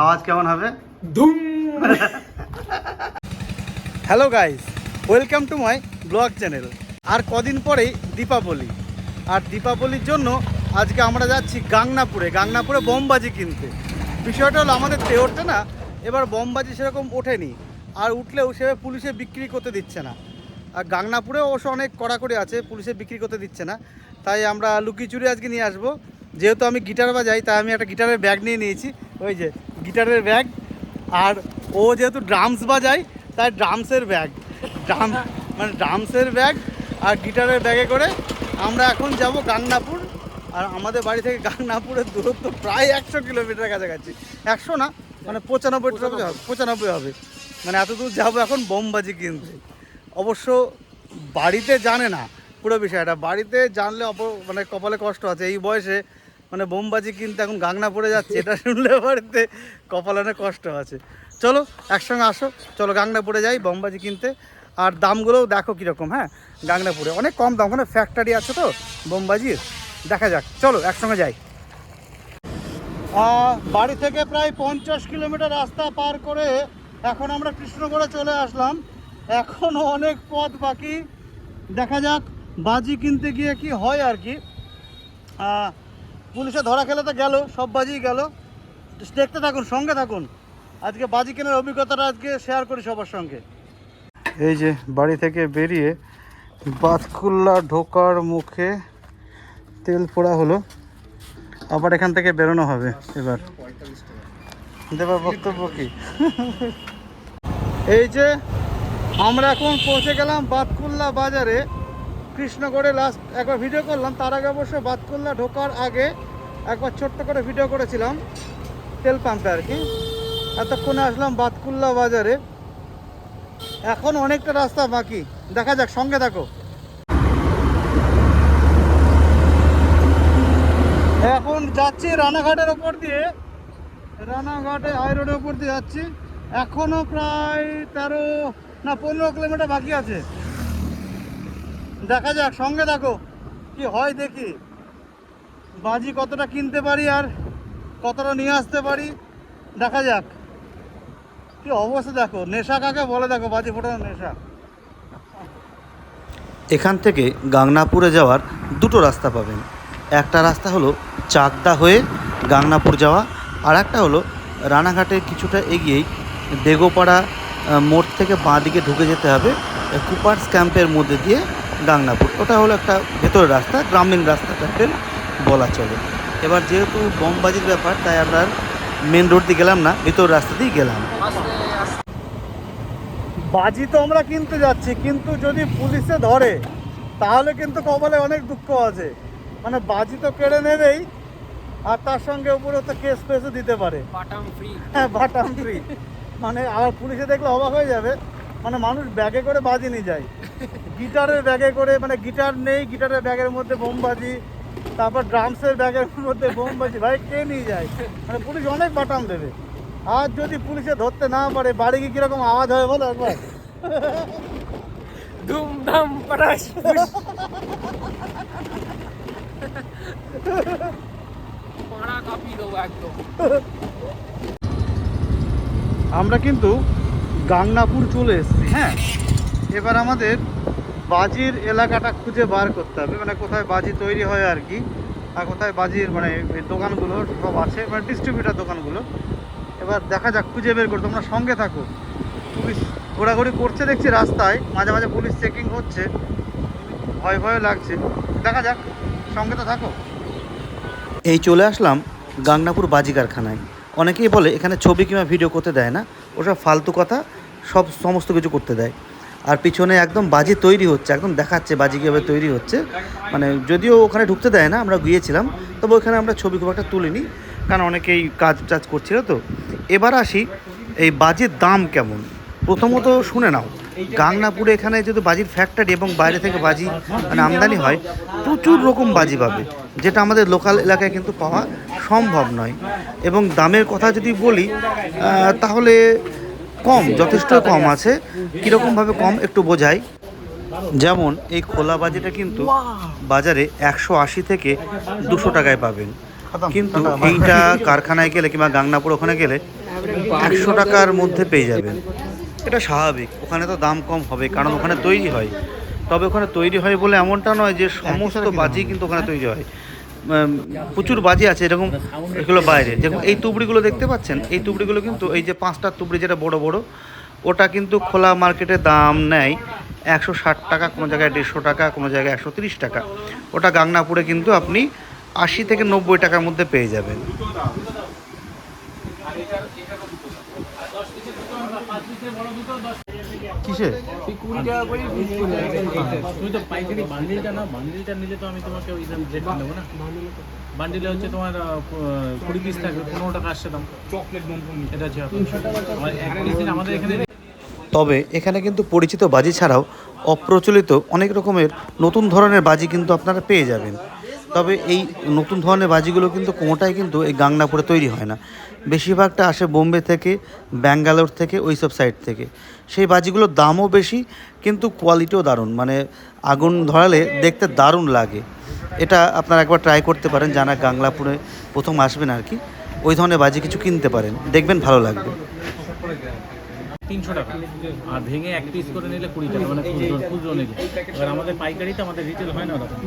আওয়াজ কেমন হবে? ধুম। Hello guys, welcome to my blog channel. আর কদিন পরেই দীপাবলি, আর দীপাবলির জন্য আজকে আমরা যাচ্ছি গাংনাপুরে বোমবাজি কিনতে। বিষয়টা হলো আমাদের তেহরতে না এবার বোমবাজি সেরকম ওঠেনি, আর উঠলেও সেভাবে পুলিশে বিক্রি করতে দিচ্ছে না। আর গাংনাপুরেও অবশ্য অনেক কড়াকড়ি আছে, পুলিশে বিক্রি করতে দিচ্ছে না। তাই আমরা লুকিয়ে চুরি আজকে নিয়ে আসবো। যেহেতু আমি গিটার বাজাই, তাই আমি একটা গিটারের ব্যাগ নিয়ে নিয়েছি, ওই যে গিটারের ব্যাগ। আর ও যেহেতু ড্রামস বাজায়, তাই ড্রামসের ব্যাগ, ড্রামসের ব্যাগ আর গিটারের ব্যাগে করে আমরা এখন যাব গাংনাপুর। আর আমাদের বাড়ি থেকে গাংনাপুরের দূরত্ব প্রায় 100 কিলোমিটার কাছাকাছি। 100 না, মানে 95 হবে। মানে এত দূর যাবো এখন বোমবাজি কিনতে। অবশ্য বাড়িতে জানে না পুরো বিষয়টা, বাড়িতে জানলে মানে কপালে কষ্ট আছে। এই বয়সে মানে বোমবাজি কিনতে এখন গাংনাপুরে যাচ্ছে, এটা শুনলে বাড়িতে কপালে অনেক কষ্ট আছে। চলো একসঙ্গে আসো, চলো গাংনাপুরে যাই বোমবাজি কিনতে। আর দামগুলোও দেখো কীরকম। হ্যাঁ, গাংনাপুরে অনেক কম দাম, ওখানে ফ্যাক্টরি আছে তো বোমবাজির। দেখা যাক, চলো একসঙ্গে যাই। বাড়ি থেকে প্রায় 50 কিলোমিটার রাস্তা পার করে এখন আমরা কৃষ্ণগড়ে চলে আসলাম। এখনও অনেক পথ বাকি, দেখা যাক বাজি কিনতে গিয়ে কি হয় আর কি। পুলিশে ধরা খেলে তো গেল, সব বাজিই গেল। দেখতে থাকুন, সঙ্গে থাকুন। আজকে বাজি কেনার অভিজ্ঞতাটা আজকে শেয়ার করি সবার সঙ্গে। এই যে বাড়ি থেকে বেরিয়ে বাতকুল্লা ঢোকার মুখে তেল পোড়া হলো, আবার এখান থেকে বেরোনো হবে। এবার দেবার বক্তব্য কি? এই যে আমরা এখন পৌঁছে গেলাম বাতকুল্লা বাজারে। কৃষ্ণগড়ে লাস্ট একবার ভিডিও করলাম, তার আগে অবশ্য বাতকুল্লা ঢোকার আগে একবার ছোট্ট করে ভিডিও করেছিলাম তেল পাম্পে আর কি। এতক্ষণে আসলাম বাতকুল্লা বাজারে, এখন অনেকটা রাস্তা বাকি, দেখা যাক, সঙ্গে থাকো। এখন যাচ্ছি রানাঘাটের ওপর দিয়ে, রানাঘাটে হাই রোডের ওপর দিয়ে যাচ্ছি। এখনও প্রায় 15 কিলোমিটার বাকি আছে। দেখা যাক, সঙ্গে থাকো, কি হয় দেখি। বাজি কতটা কিনতে পারি আর কতটা নিয়ে আসতে পারি, দেখা যাক। কি অবস্থা দেখো, নেশা কাকে বলে দেখো, বাজি ফোটানোর নেশা। এখান থেকে গাংনাপুরে যাওয়ার দুটো রাস্তা পাবেন। একটা রাস্তা হলো চাকদা হয়ে গাংনাপুর যাওয়া, আর একটা হলো রানাঘাটের কিছুটা এগিয়েই দেগোপাড়া মোড় থেকে বাঁ দিকে ঢুকে যেতে হবে কুপার্স ক্যাম্পের মধ্যে দিয়ে গাংনাপুর। ওটা হলো একটা ভেতরের রাস্তা, গ্রামীণ রাস্তা টাইপের বলা চলে। এবার যেহেতু বোমবাজির ব্যাপার, তাই আমরা মেন রোড দিয়ে গেলাম না, ভেতর রাস্তা দিয়ে গেলাম। বাজি তো আমরা কিনতে যাচ্ছি, কিন্তু যদি পুলিশে ধরে তাহলে কিন্তু কপালে অনেক দুঃখ আছে। মানে বাজি তো কেড়ে নেবেই, আর তার সঙ্গে উপরে তো কেস ফেসও দিতে পারে, হ্যাঁ বাটাম ফ্রি। মানে আর পুলিশে দেখলে অবাক হয়ে যাবে, মানে মানুষ ব্যাগে করে বাজি নিয়ে যায়, গিটারের ব্যাগে করে, মানে গিটার নেই, গিটারের ব্যাগের মধ্যে বোমবাজি, তারপর ড্রামসের ব্যাগের মধ্যে বোমবাজি, ভাই কে নিয়ে যায়? মানে পুলিশ অনেক বাটাম দেবে। আর যদি পুলিশে ধরতে না পারে, বাড়ি গিয়ে কিরকম আওয়াজ হয় বলো একবার? ধুমধাম পটাশ। আমরা কিন্তু গাংনাপুর চলে এসেছি। হ্যাঁ, এবার আমাদের বাজির এলাকাটা খুঁজে বার করতে হবে, মানে কোথায় বাজি তৈরি হয় আর কি, আর কোথায় বাজির মানে দোকানগুলো সব আছে, মানে ডিস্ট্রিবিউটার দোকানগুলো। এবার দেখা যাক, খুঁজে বের করে, তোমরা সঙ্গে থাকো। পুলিশ ঘোরাঘুরি করছে দেখছি রাস্তায়, মাঝে মাঝে পুলিশ চেকিং হচ্ছে, ভয় ভয় লাগছে। দেখা যাক, সঙ্গে তো থাকো। এই চলে আসলাম গাংনাপুর বাজি কারখানায়। অনেকেই বলে এখানে ছবি কিংবা ভিডিও করতে দেয় না, ওসব ফালতু কথা, সমস্ত কিছু করতে দেয়। আর পিছনে একদম বাজি তৈরি হচ্ছে, একদম দেখাচ্ছে বাজি কীভাবে তৈরি হচ্ছে। মানে যদিও ওখানে ঢুকতে দেয় না, আমরা গিয়েছিলাম, তবে ওখানে আমরা ছবি খুব একটা তুলিনি, কারণ অনেকেই কাজ টাজ করছিল তো। এবার আসি এই বাজির দাম কেমন। প্রথমত শুনে নাও, গাংনাপুরে এখানে যদি বাজির ফ্যাক্টরি এবং বাইরে থেকে বাজি মানে আমদানি হয়, প্রচুর রকম বাজি পাবে, যেটা আমাদের লোকাল এলাকায় কিন্তু পাওয়া সম্ভব নয়। এবং দামের কথা যদি বলি, তাহলে কম, যথেষ্ট কম আছে। কীরকমভাবে কম একটু বোঝাই। যেমন এই খোলা বাজিটা কিন্তু বাজারে 180 থেকে 200 টাকায় পাবেন, কিন্তু এইটা কারখানায় গেলে কিংবা গাংনাপুর ওখানে গেলে 100 টাকার মধ্যে পেয়ে যাবেন। এটা স্বাভাবিক, ওখানে তো দাম কম হবে কারণ ওখানে তৈরি হয়। তবে ওখানে তৈরি হয় বলে এমনটা নয় যে সমস্ত বাজি কিন্তু ওখানে তৈরি হয়। প্রচুর বাজি আছে এরকম, এগুলো বাইরে। যেরকম এই তুবড়িগুলো দেখতে পাচ্ছেন, এই তুবড়িগুলো কিন্তু এই যে 5টা তুবড়ি যেটা বড় বড়, ওটা কিন্তু খোলা মার্কেটে দাম নেয় 160 টাকা, কোনো জায়গায় 150 টাকা, কোনো জায়গায় 130 টাকা। ওটা গাংনাপুরে কিন্তু আপনি 80 থেকে 90 টাকার মধ্যে পেয়ে যাবেন। কিসে? তুমি তো পাইকারি বান্ডিলটা না, বান্ডিলটা নিলে তো আমি তোমাকে ওই দাম রেট নেবো না। বান্ডিলে হচ্ছে তোমার 20 পিস থাকবে, 15 টাকা আসছে দাম। চকলেট বম্বন এটা হচ্ছে আমার এক পিস আমাদের এখানে। তবে এখানে কিন্তু পরিচিত বাজি ছাড়াও অপ্রচলিত অনেক রকমের নতুন ধরনের বাজি কিন্তু আপনারা পেয়ে যাবেন। তবে এই নতুন ধরনের বাজিগুলো কিন্তু কোনোটাই কিন্তু এই গাংনাপুরে তৈরি হয় না, বেশিরভাগটা আসে বোম্বে থেকে, ব্যাঙ্গালোর থেকে, ওই সব সাইড থেকে। সেই বাজিগুলোর দামও বেশি কিন্তু কোয়ালিটিও দারুণ, মানে আগুন ধরালে দেখতে দারুণ লাগে। এটা আপনারা একবার ট্রাই করতে পারেন, যারা গাংনাপুরে প্রথম আসবেন আর কি, ওই ধরনের বাজি কিছু কিনতে পারেন, দেখবেন ভালো লাগবে। 300 টাকা, আর ভেঙে এক পিস করে নিলে 20 টাকা, মানে খুচরো নিলে। এবার আমাদের পাইকারিতে আমাদের রিটেল হয় না ওরকম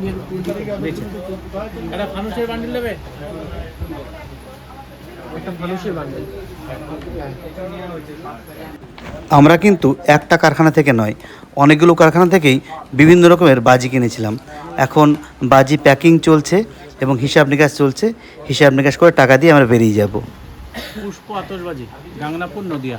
বেচে। একটা ফানুসের বান্ডিল নেবে, একটা ফানুসের বান্ডিল। আমরা কিন্তু একটা কারখানা থেকে নয়, অনেকগুলো কারখানা থেকেই বিভিন্ন রকমের বাজি কিনেছিলাম। এখন বাজি প্যাকিং চলছে এবং হিসাব নিকাশ চলছে। হিসাব নিকাশ করে টাকা দিয়ে আমরা বেরিয়ে যাব। পুষ্প আতশবাজি, গাংনাপুর, নদিয়া।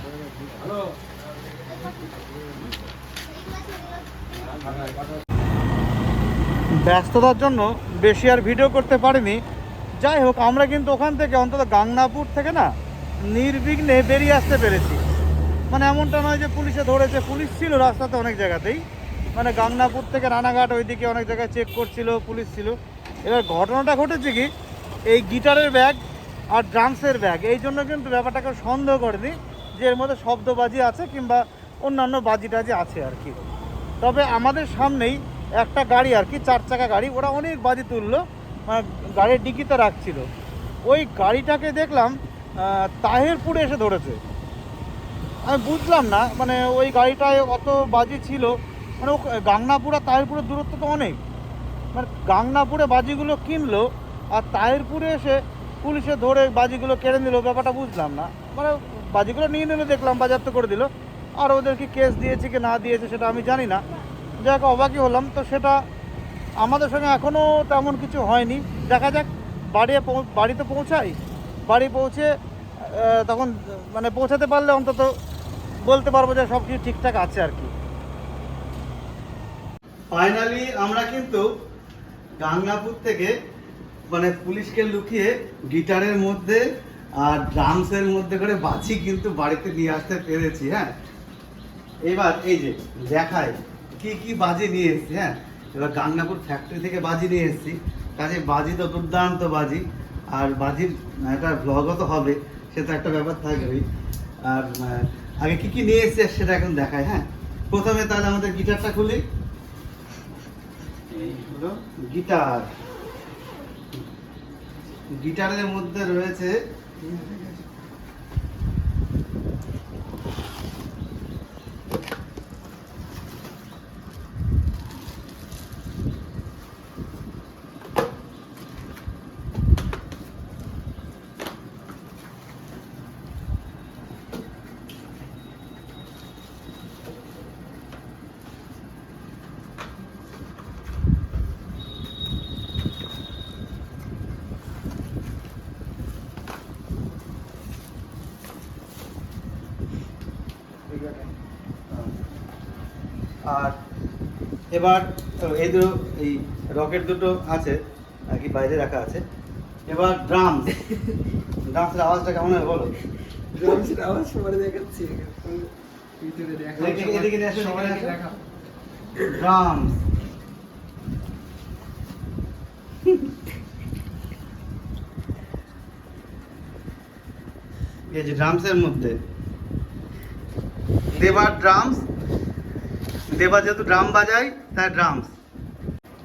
ব্যস্ততার জন্য বেশি আর ভিডিও করতে পারিনি। যাই হোক, আমরা কিন্তু ওখান থেকে অন্তত গাংনাপুর থেকে না নির্বিঘ্নে বেরিয়ে আসতে পেরেছি। মানে এমনটা নয় যে পুলিশে ধরেছে, পুলিশ ছিল রাস্তাতে অনেক জায়গাতেই, মানে গাংনাপুর থেকে রানাঘাট ওইদিকে অনেক জায়গায় চেক করছিল, পুলিশ ছিল। এবার ঘটনাটা ঘটেছে কি, এই গিটারের ব্যাগ আর ড্রামসের ব্যাগ, এই জন্য কিন্তু ব্যাপারটাকে সন্দেহ করেনি যে এর মধ্যে শব্দবাজি আছে কিংবা অন্যান্য বাজি টাজি আছে আর কি। তবে আমাদের সামনেই একটা গাড়ি আর কি, 4 চাকা গাড়ি, ওরা অনেক বাজি তুললো, মানে গাড়ির ডিকিতে রাখছিল। ওই গাড়িটাকে দেখলাম তাহিরপুরে এসে ধরেছে। আমি বুঝলাম না, মানে ওই গাড়িটায় অত বাজি ছিল, মানে গাংনাপুর আর তাহিরপুরের দূরত্ব তো অনেক, মানে গাংনাপুরে বাজিগুলো কিনলো আর তাহিরপুরে এসে পুলিশে ধরে বাজিগুলো কেড়ে নিল, ব্যাপারটা বুঝলাম না। মানে বাজিগুলো নিয়ে নিল, দেখলাম বাজারত করে দিল, আর ওদের কি কেস দিয়েছে কি না দিয়েছে সেটা আমি জানি না। যাক, অবাকই হলাম। তো সেটা আমাদের সঙ্গে এখনও তেমন কিছু হয়নি, দেখা যাক। বাড়িতে পৌঁছাই, বাড়ি পৌঁছে তখন মানে পৌঁছাতে পারলে অন্তত বলতে পারবো যে সব কিছু ঠিকঠাক আছে আর কি। ফাইনালি আমরা কিন্তু গাংনাপুর থেকে মানে পুলিশকে লুকিয়ে গিটারের মধ্যে আর ড্রামসের মধ্যে করে বাজি কিন্তু বাড়িতে নিয়ে আসতে পেরেছি। হ্যাঁ, এবার এই যে দেখায় কি কি বাজি নিয়ে এসেছি। হ্যাঁ, এবার গাংনাপুর ফ্যাক্টরি থেকে বাজি নিয়ে এসেছি, কাজে বাজি তো দুর্দান্ত বাজি, আর বাজির একটা ব্লগও তো হবে, সেটা একটা ব্যাপার থাকবেই। আর আগে কি কি নিয়ে এসেছি সেটা এখন দেখায়। হ্যাঁ, প্রথমে তাহলে আমাদের গিটারটা খুলি। গিটার, গিটারের মধ্যে রয়েছে আর এবার এই দুটো, এই রকেট দুটো আছে আর কি বাইরে রাখা আছে। এবার ড্রামস, ড্রামসের আওয়াজটা কেমন হবে বলো? ড্রামসের আওয়াজ পরে দেখাচ্ছি, ভিতরে দেখা এদিকে নিয়ে আসো, ড্রামস। এই যে ড্রামসের মধ্যে দেবার ড্রামস, দেবা যেহেতু ড্রাম বাজাই তাই ড্রামস,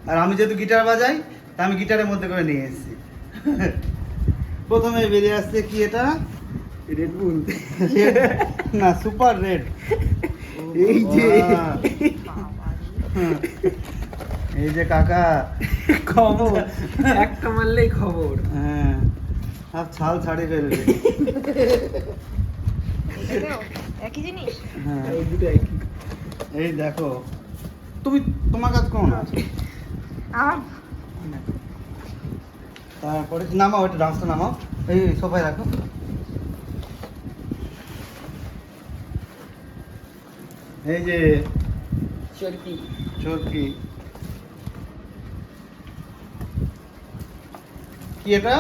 আর আমি যেহেতু গিটার বাজাই তাই আমি গিটারের মধ্যে করে নিয়ে এসেছি। প্রথমে বেরিয়ে আসছে কি এটা, রেড বুল। না সুপার রেড। এই যে এই যে কাকা, খবর, একটা মারলেই খবর। হ্যাঁ সব ছাল ছাড়িয়ে ফেলবে। একই জিনিস। হ্যাঁ এই দুটো একই। এই দেখো, তোমার কাজ কোন আছে? আমার তারপরে নামাও, এটা ডান্সটা নামাও, এই সোফায় রাখো। এই যে চরকি। চরকি, কি এটা?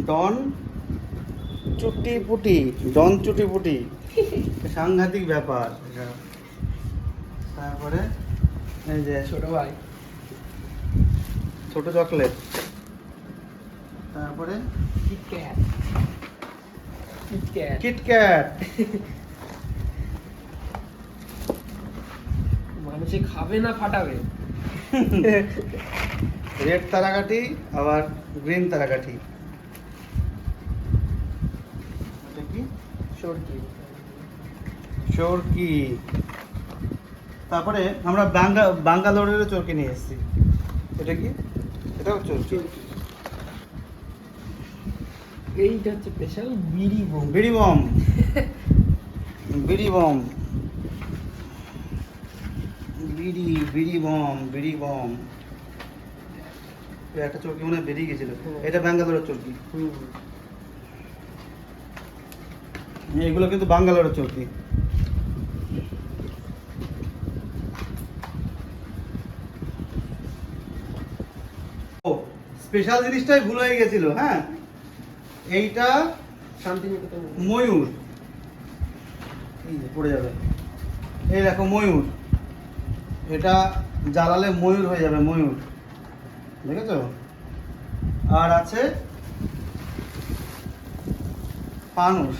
ডন চুটি পুটি, ডন চুটি পুটি, সাংঘাতিক ব্যাপার এটা। তারপরে এই যে ছোট ভাই। ছোট চকলেট, তারপরে কিটক্যাট। কিটক্যাট। কিটক্যাট, মানুষে খাবে না ফাটাবে। রেড তারাকাঠি আবার গ্রিন তারাকাঠি। এটা কি? চরকি। চরকি। তারপরে আমরা বাঙ্গালোরেরও চরকি নিয়ে এসেছি। এটা কি? এটাও চরকি। এইটা হচ্ছে স্পেশাল বিড়ি বোম। বিড়ি বম, বিড়ি বম, বিড়ি বম, বিড়ি বম। একটা চরকি মনে হয় বেরিয়ে গেছিল, এটা ব্যাঙ্গালোরের চরকি। এগুলো কিন্তু বাঙ্গালোরের চরকি। ও স্পেশাল জিনিসটাই ভুল হয়ে গেছিল। হ্যাঁ, এইটা শান্তিনিকেতন। ময়ূর, এই যে পড়ে যাবে, এই দেখো ময়ূর, এটা জ্বালালে ময়ূর হয়ে যাবে, ময়ূর, দেখেছো? আর আছে ফানুস,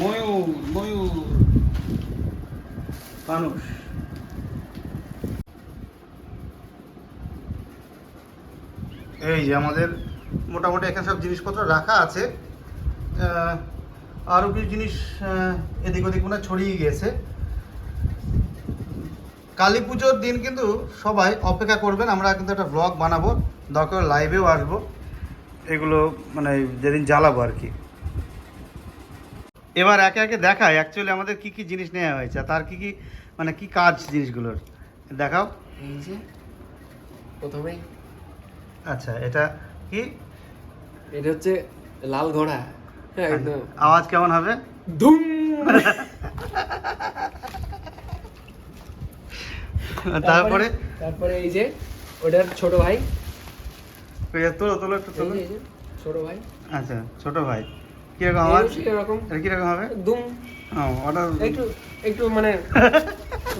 ময়ূর, ময়ূর, ফানুস। এই যে আমাদের মোটামুটি এখানে সব জিনিসপত্র রাখা আছে। আরও কিছু জিনিস এদিক ওদিক মনে হয় ছড়িয়ে গিয়েছে। কালী পুজোর দিন কিন্তু সবাই অপেক্ষা করবেন, আমরা কিন্তু একটা ব্লগ বানাবো, দরকার লাইভেও আসবো, এগুলো মানে যেদিন জ্বালাবো আর কি। এবার একে একে দেখায় অ্যাকচুয়ালি আমাদের কি কি জিনিস নেওয়া হয়েছে, আর তার কি কি মানে কি কাজ জিনিসগুলোর দেখাও। এই যে প্রথমেই আচ্ছা, এটা কি? এটা হচ্ছে লাল ঘোড়া। একদম আওয়াজ কেমন হবে? ধুম। তারপরে তারপরে এই যে ওটার ছোট ভাই। তোলো তোলো একটু তোলো। এই যে ছোট ভাই। আচ্ছা, ছোট ভাই, কিরকম আওয়াজ? এরকম এটা কিরকম হবে? দুম। ওটা একটু একটু মানে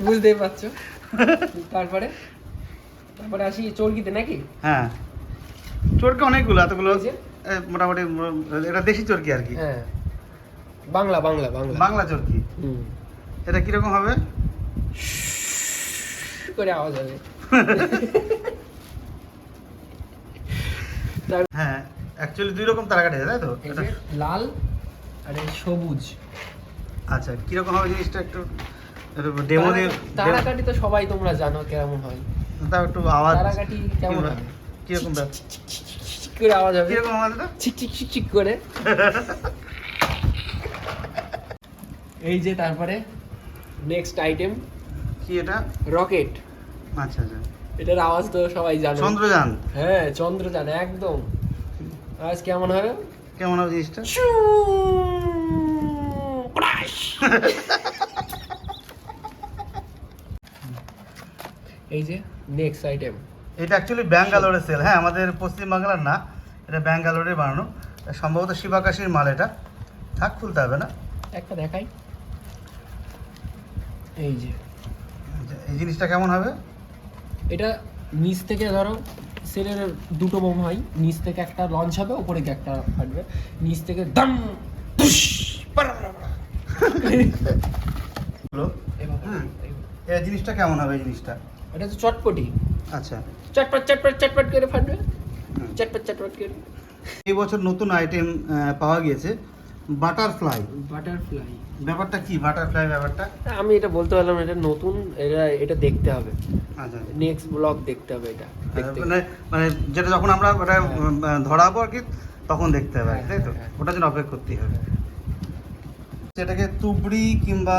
বুঝতেই পারছো। তারপরে তারপরে আসি চরকিতে নাকি? হ্যাঁ, চরকি অনেকগুলো, এতগুলো এই যে? মোটামুটি। এটা দেশি চরকি আর কি, হ্যাঁ, বাংলা বাংলা বাংলা বাংলা চরকি। এটা কিরকম হবে? করে আওয়াজ হবে। হ্যাঁ, অ্যাকচুয়ালি দুই রকম তারাকাঠি আছে, তাই তো? এই এটা যে লাল আর এই সবুজ। আচ্ছা, কিরকম হবে জিনিসটা একটু ডেমো দিয়ে তারাকাঠি তো সবাই তোমরা জানো কেমন হয়। তাও একটু আওয়াজ। তারাকাঠি কেমন হবে? কিরকম চিক করে আওয়াজ হবে। কিরকম আওয়াজটা? চিক চিক চিক চিক করে। এই যে তারপরে নেক্সট আইটেম কি এটা? রকেট। আচ্ছা আচ্ছা, এটার আওয়াজ তো সবাই জানো। চন্দ্রযান। হ্যাঁ, চন্দ্রযান একদম। আওয়াজ কেমন হবে? কেমন হবে জিনিসটা? এই যে নেক্সট আইটেম। এটা অ্যাকচুয়ালি ব্যাঙ্গালোরের সেল। হ্যাঁ, আমাদের পশ্চিমবাংলার না, এটা ব্যাঙ্গালোরে বানানো, সম্ভবত শিবাকাশির মাল। এটা থাক, খুলতে হবে না। একটা দেখাই। এই যে আচ্ছা, এই জিনিসটা কেমন হবে? এটা নিচ থেকে ধরো সেলের দুটো বোম হয়, নিচ থেকে একটা লঞ্চ হবে, ওপরে গিয়ে একটা ফাটবে, নিচ থেকে দাম ধুস, পাড়া, পাড়া, পাড়া। হলো এভাবে, হুম। এভাবে। এই জিনিসটা কেমন হবে এই জিনিসটা? এটা তো চটপটি, আচ্ছা, চটপট চটপট চটপট করে ফাটবে, হুম। চটপট চটপট করে। এই বছর নতুন আইটেম পাওয়া গিয়েছে, বাটারফ্লাই। বাটারফ্লাই, ব্যাপারটা কি বাটারফ্লাই ব্যাপারটা? আমি এটা বলতে পারলাম না, এটা নতুন, এটা দেখতে হবে, আচ্ছা, নেক্সট ব্লগ দেখতে হবে এটা দেখতে মানে মানে যেটা যখন আমরা ওটা ধরাবো আর কি তখন দেখতে হবে, হ্যাঁ, তাই তো? হ্যাঁ। ওটার জন্য অপেক্ষা করতেই হবে। সেটাকে তুবড়ি কিংবা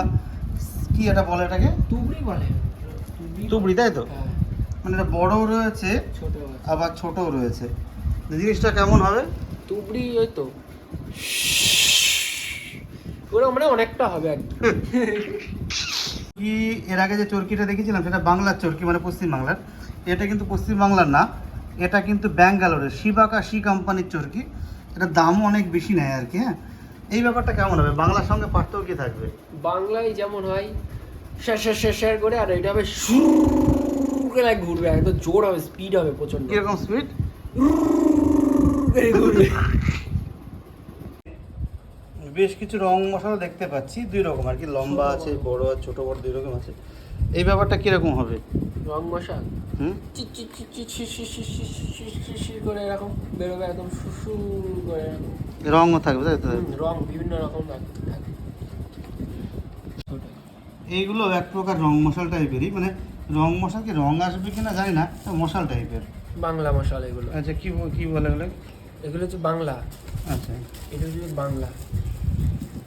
কি এটা বলে এটাকে? তুবড়ি বলে, তুবড়ি, তাই তো? হ্যাঁ, মানে এটা বড়ও রয়েছে ছোট আছে। আবার ছোটও রয়েছে। জিনিসটা কেমন হবে? তুবড়ি ওই তো ওরা মানে অনেকটা হবে আর কি। কি এর আগে যে চরকিটা দেখেছিলাম সেটা বাংলার চরকি, মানে পশ্চিম বাংলার। এটা কিন্তু পশ্চিম বাংলার না, এটা কিন্তু ব্যাঙ্গালোরের শিবাকাশি কোম্পানির চরকি। এটা দামও অনেক বেশি নেয় আর কি। হ্যাঁ, এই ব্যাপারটা কেমন হবে? বাংলার সঙ্গে পার্থক্য কি থাকবে? বাংলায় যেমন হয় শের শের শের শের করে, আর এটা হবে শুরু করে ঘুরবে, একদম জোর হবে, স্পিড হবে প্রচন্ড, কিরকম স্পিড? ঘুরবে। বেশ কিছু রং মশলা দেখতে পাচ্ছি, দুই রকম আর কি, লম্বা আছে, বড় আর ছোট বড় দুই রকম আছে। এই ব্যাপারটা কিরকম হবে? রং মশা হুম, চি চি চি চি চি চি চি চি চি চি চি করে এরকম বেরোবে, একদম সুসু করে এরকম। রঙও থাকবে তাই তো? রং বিভিন্ন রকম থাকে। এইগুলো এক প্রকার রং মশাল টাইপেরই, মানে রং মশাল কি রং আসবে কিনা জানি না, মশাল টাইপের। বাংলা মশলা এগুলো, আচ্ছা, কি বলে এগুলো? এগুলো হচ্ছে বাংলা, আচ্ছা, এটা হচ্ছে বাংলা,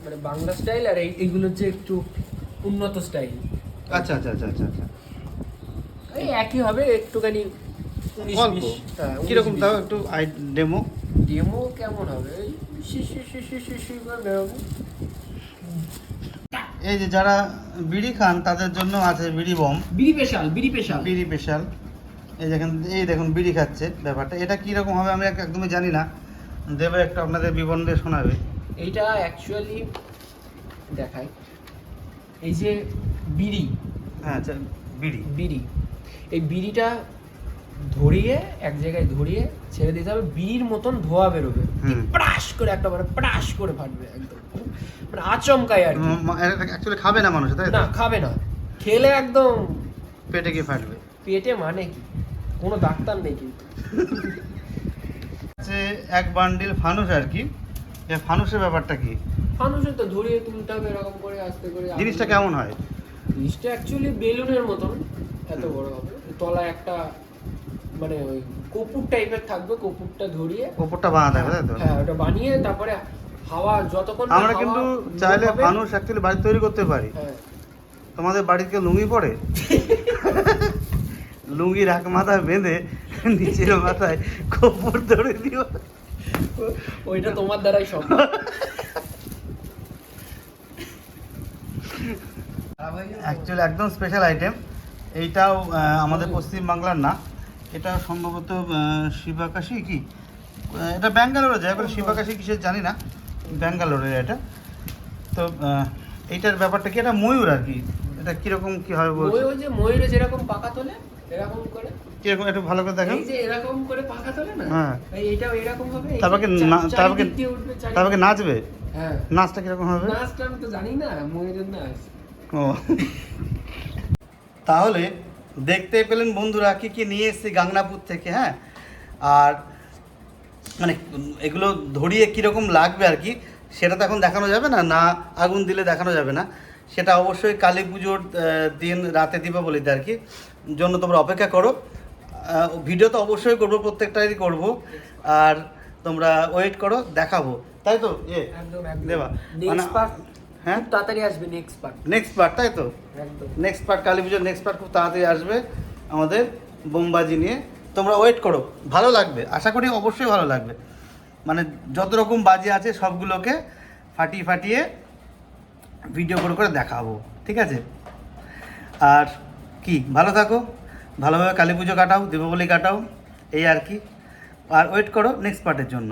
মানে বাংলা স্টাইল, আর এইগুলো হচ্ছে একটু উন্নত স্টাইল। আচ্ছা, আচ্ছা, আচ্ছা, আচ্ছা, আচ্ছা। এই একই হবে, একটুখানি 19 অল্প 20, হ্যাঁ, 19 কিরকম 20 তাও একটু ডেমো? ডেমো কেমন হবে? এই she she she she she she করে বেরোবে। এই যে যারা বিড়ি খান তাদের জন্য আছে বিড়ি বম, বিড়ি পেশাল, বিড়ি পেশাল। বিড়ি স্পেশাল। এই দেখুন বিড়ি খাচ্ছে ব্যাপারটা। এটা কীরকম হবে আমি একদমই জানি না, দেবে একটু আপনাদের বিবরণ দিয়ে শোনাবে। এইটা অ্যাকচুয়ালি দেখায়, এই যে বিড়ি, হ্যাঁ, আচ্ছা, বিড়ি। বিড়ি, এই বিড়িটা ধরিয়ে এক জায়গায় ধরিয়ে ছেড়ে দিতে হবে, বিড়ির মতন ধোয়া বেরোবে, হুম। প্রাশ করে একটা মানে প্রাশ করে ফাটবে একদম, মানে আচমকায় আর কি। অ্যাকচুয়ালি খাবে না মানুষ, তাই না, তো? খাবে না, খেলে একদম পেটে গিয়ে ফাটবে। পেটে, মানে কি কোনো ডাক্তার নেই কিন্তু। যে এক বান্ডিল ফানুস আর কি, এই ফানুসের ব্যাপারটা কি? মানুষের তো ধরিয়ে তুলতে হবে এরকম করে আস্তে করে। জিনিসটা কেমন হয়? জিনিসটা অ্যাকচুয়ালি বেলুনের মতন এত বড় হবে, তলায় একটা মানে ওই কপুর টাইপের থাকবে, কপুরটা ধরিয়ে, ওপরটা বাঁধা থাকবে, তাই তো? হ্যাঁ ওটা বানিয়ে তারপরে হাওয়া যতক্ষণ না আমরা হাওয়া কিন্তু বের চাইলে হবে, ফানুস অ্যাকচুয়ালি বাড়ি তৈরি করতে পারি। হ্যাঁ, তোমাদের বাড়িতে লুঙ্গি পড়ে? লুঙ্গি রাখ মাথায় বেঁধে নিচের মাথায় কপুর ধরে দিও। ওইটা তোমার দ্বারাই সম্ভব। অ্যাকচুয়ালি একদম স্পেশাল আইটেম। এইটাও আমাদের পশ্চিম বাংলার না, এটা সম্ভবত শিবাকাশি কি, এটা ব্যাঙ্গালোরে যায়, এবার শিবাকাশি কিসের জানি না, ব্যাঙ্গালোরের এটা। তো এইটার ব্যাপারটা কি, এটা ময়ূর আর কি, এটা কীরকম কী হবে বলছে? ওই যে ময়ূরে যেরকম পাখা তোলে এরকম করে, কীরকম একটু ভালো করে দেখেন। এই যে এরকম করে পাখা তোলে না, হ্যাঁ। এইটাও এরকম হবে, এই যে তারপরে চারিদিক দিয়ে উঠবে, তারপরে নাচবে, হ্যাঁ। নাচটা কীরকম হবে? নাচটা আমি তো জানি না, ময়ূরের নাচ। ও, তাহলে দেখতে পেলেন বন্ধুরা কি কি নিয়ে এসেছি গাংনাপুর থেকে। হ্যাঁ, আর মানে এগুলো ধরিয়ে কীরকম লাগবে আর কি সেটা তো এখন দেখানো যাবে না, না আগুন দিলে দেখানো যাবে না। সেটা অবশ্যই কালী পুজোর দিন রাতে দীপাবলিতে আর কি জন্য তোমরা অপেক্ষা করো। ভিডিও তো অবশ্যই করবো, প্রত্যেকটাই করব, আর তোমরা ওয়েট করো, দেখাবো, তাই তো? একদম একদম দেবা মানে নেক্সট পার্ট, হ্যাঁ, খুব তাড়াতাড়ি আসবে নেক্সট পার্ট, নেক্সট পার্ট, তাই তো? একদম। নেক্সট পার্ট, কালী পুজোর নেক্সট পার্ট খুব তাড়াতাড়ি আসবে আমাদের বোমবাজি নিয়ে। তোমরা ওয়েট করো, ভালো লাগবে, আশা করি অবশ্যই ভালো লাগবে। মানে যত রকম বাজি আছে সবগুলোকে ফাটিয়ে ফাটিয়ে ভিডিও করে দেখাবো, ঠিক আছে? আর কি, ভালো থাকো, ভালোভাবে কালী পুজো কাটাও, দীপাবলি কাটাও, এই আর কি। আর ওয়েট করো নেক্সট পার্টের জন্য।